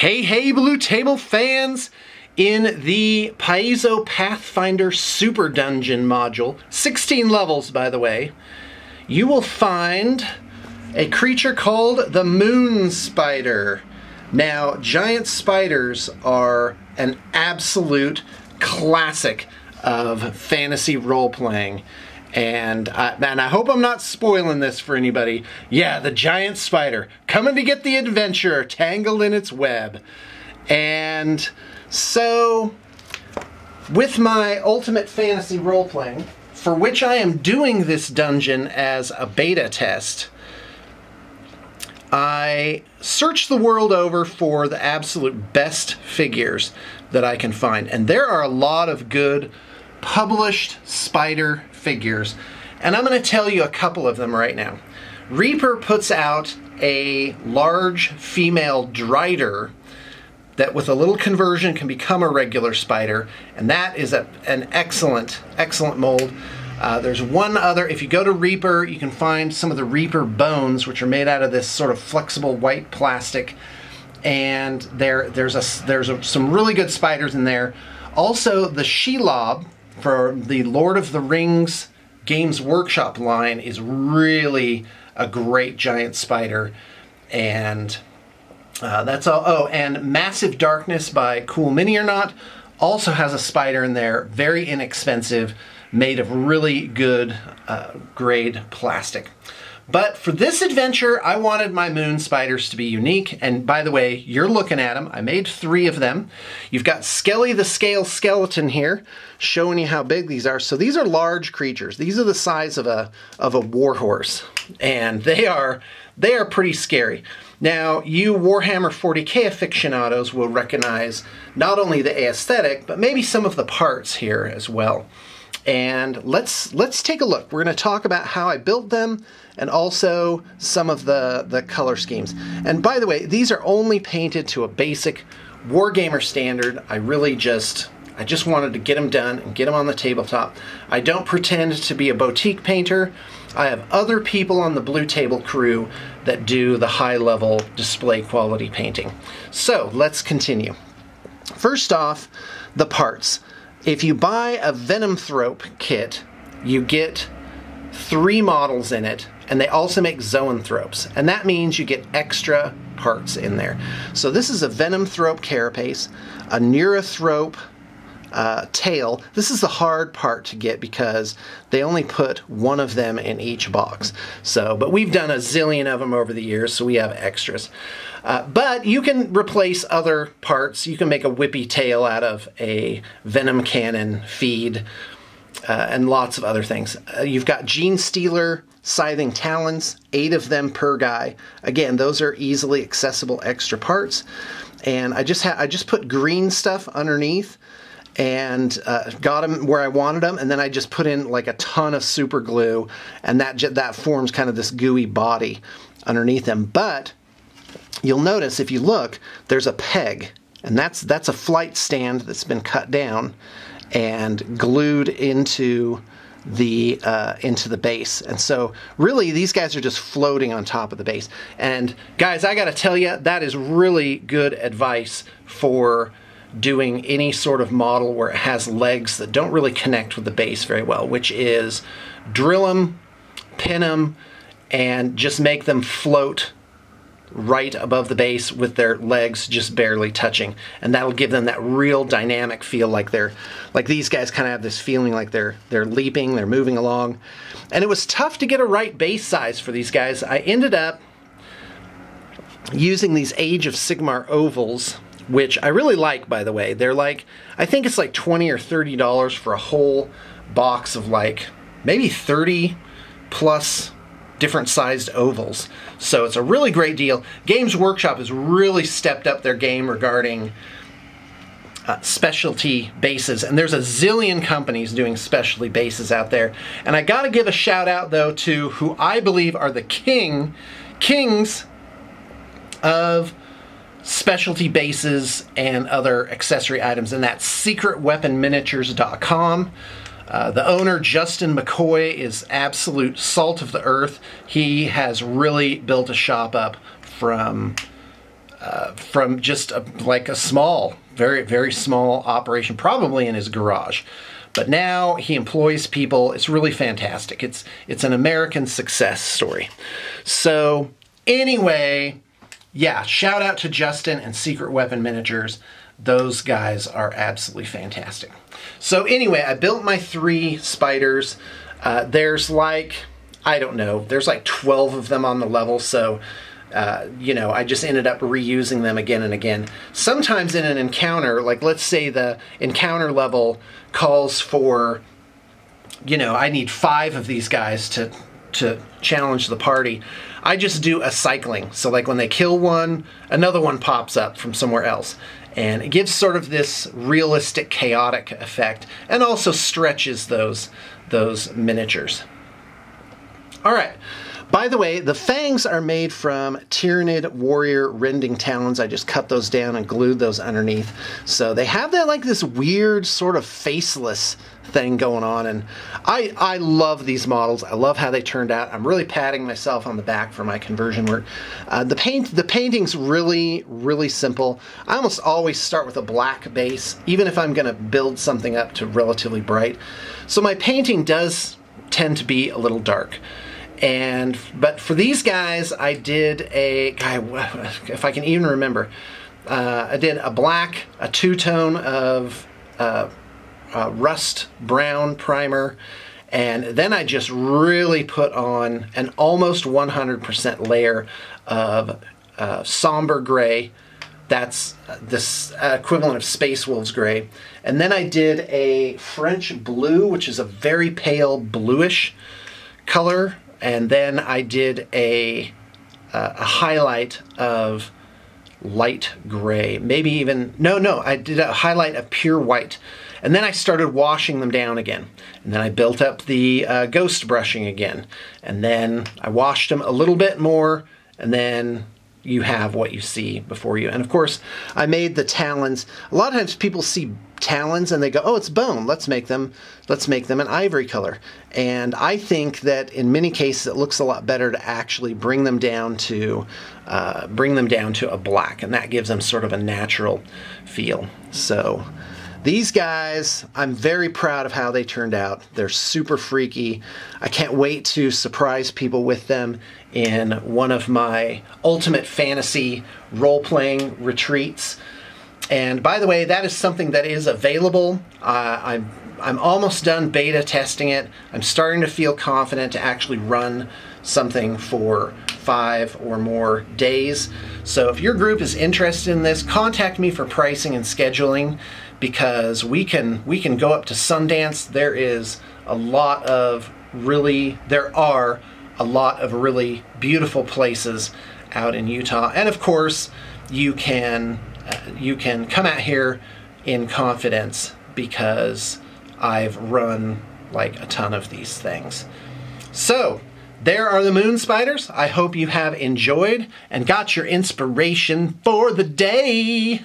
Hey Blue Table fans! In the Paizo Pathfinder Super Dungeon module, 16 levels by the way, you will find a creature called the Moon Spider. Now, giant spiders are an absolute classic of fantasy role-playing. And I hope I'm not spoiling this for anybody. Yeah, the giant spider, coming to get the adventurer, tangled in its web. And so, with my ultimate fantasy role-playing, for which I am doing this dungeon as a beta test, I searched the world over for the absolute best figures that I can find. And there are a lot of good published spider figures, and I'm going to tell you a couple of them right now. Reaper puts out a large female Drider that with a little conversion can become a regular spider, and that is an excellent mold. There's one other, if you go to Reaper, you can find some of the Reaper bones, which are made out of this sort of flexible white plastic, and there's some really good spiders in there. Also, the Shelob for the Lord of the Rings Games Workshop line is really a great giant spider, and that's all. Oh, and Massive Darkness by Cool Mini or Not also has a spider in there, very inexpensive, made of really good grade plastic. But for this adventure, I wanted my moon spiders to be unique, and by the way, you're looking at them. I made 3 of them. You've got Skelly the Scale Skeleton here, showing you how big these are. So these are large creatures. These are the size of a warhorse, and they are pretty scary. Now, you Warhammer 40K aficionados will recognize not only the aesthetic, but maybe some of the parts here as well. And let's take a look. We're going to talk about how I built them and also some of the color schemes. And by the way, these are only painted to a basic Wargamer standard. I just wanted to get them done and get them on the tabletop. I don't pretend to be a boutique painter. I have other people on the Blue Table crew that do the high-level display quality painting. So let's continue. First off, the parts. If you buy a Venomthrope kit, you get 3 models in it, and they also make Zoanthropes, and that means you get extra parts in there. So this is a Venomthrope carapace, a Neurothrope tail. This is the hard part to get because they only put 1 of them in each box. So, but we've done a zillion of them over the years, so we have extras. But you can replace other parts. You can make a whippy tail out of a venom cannon feed and lots of other things. You've got Gene Stealer Scything Talons, 8 of them per guy. Again, those are easily accessible extra parts. And I just put green stuff underneath and got them where I wanted them, and then I just put in like a ton of super glue, and that forms kind of this gooey body underneath them. But you'll notice if you look, there's a peg, and that's a flight stand that's been cut down and glued into the base. And so really these guys are just floating on top of the base. And guys, I gotta tell you, that is really good advice for doing any sort of model where it has legs that don't really connect with the base very well, which is drill them, pin them, and just make them float right above the base with their legs just barely touching, and that'll give them that real dynamic feel, like these guys kind of have this feeling like they're leaping, they're moving along. And it was tough to get a right base size for these guys. I ended up using these Age of Sigmar ovals, which I really like, by the way. They're like, I think it's like $20 or $30 for a whole box of like maybe 30 plus different sized ovals. So it's a really great deal. Games Workshop has really stepped up their game regarding specialty bases, and there's a zillion companies doing specialty bases out there. And I gotta give a shout out though to who I believe are the kings of specialty bases and other accessory items, and that's secretweaponminiatures.com. The owner, Justin McCoy, is absolute salt of the earth. He has really built a shop up from from just like a small, very, very small operation, probably in his garage. But now he employs people. It's really fantastic. It's an American success story. So anyway, yeah, shout out to Justin and Secret Weapon Miniatures. Those guys are absolutely fantastic. So anyway, I built my 3 spiders. There's like, I don't know, there's like 12 of them on the level, so you know, I just ended up reusing them again and again. Sometimes in an encounter, like let's say the encounter level calls for, you know, I need 5 of these guys to challenge the party. I just do a cycling. So like when they kill one, another one pops up from somewhere else. And it gives sort of this realistic, chaotic effect, and also stretches those miniatures. All right. By the way, the fangs are made from Tyranid Warrior Rending Talons. I just cut those down and glued those underneath. So they have that like this weird sort of faceless thing going on, and I love these models. I love how they turned out. I'm really patting myself on the back for my conversion work. The painting's really, really simple. I almost always start with a black base, even if I'm going to build something up to relatively bright. So my painting does tend to be a little dark. But for these guys, I did if I can even remember, I did a black, a 2-tone of rust brown primer, and then I just really put on an almost 100% layer of somber gray. That's this equivalent of Space Wolves gray. And then I did a French blue, which is a very pale bluish color. And then I did a highlight of light gray, maybe even, no, I did a highlight of pure white. And then I started washing them down again. And then I built up the ghost brushing again. And then I washed them a little bit more, and then you have what you see before you. And of course, I made the talons. A lot of times people see talons and they go, oh, it's bone, let's make them an ivory color. And I think that in many cases it looks a lot better to actually bring them down to a black, and that gives them sort of a natural feel. So these guys, I'm very proud of how they turned out. They're super freaky. I can't wait to surprise people with them in one of my ultimate fantasy role-playing retreats. And by the way, that is something that is available. I'm almost done beta testing it. I'm starting to feel confident to actually run something for 5 or more days. So if your group is interested in this, contact me for pricing and scheduling, because we can go up to Sundance. There are a lot of really beautiful places out in Utah. And of course, you can come out here in confidence, because I've run like a ton of these things. So there are the moon spiders. I hope you have enjoyed and got your inspiration for the day.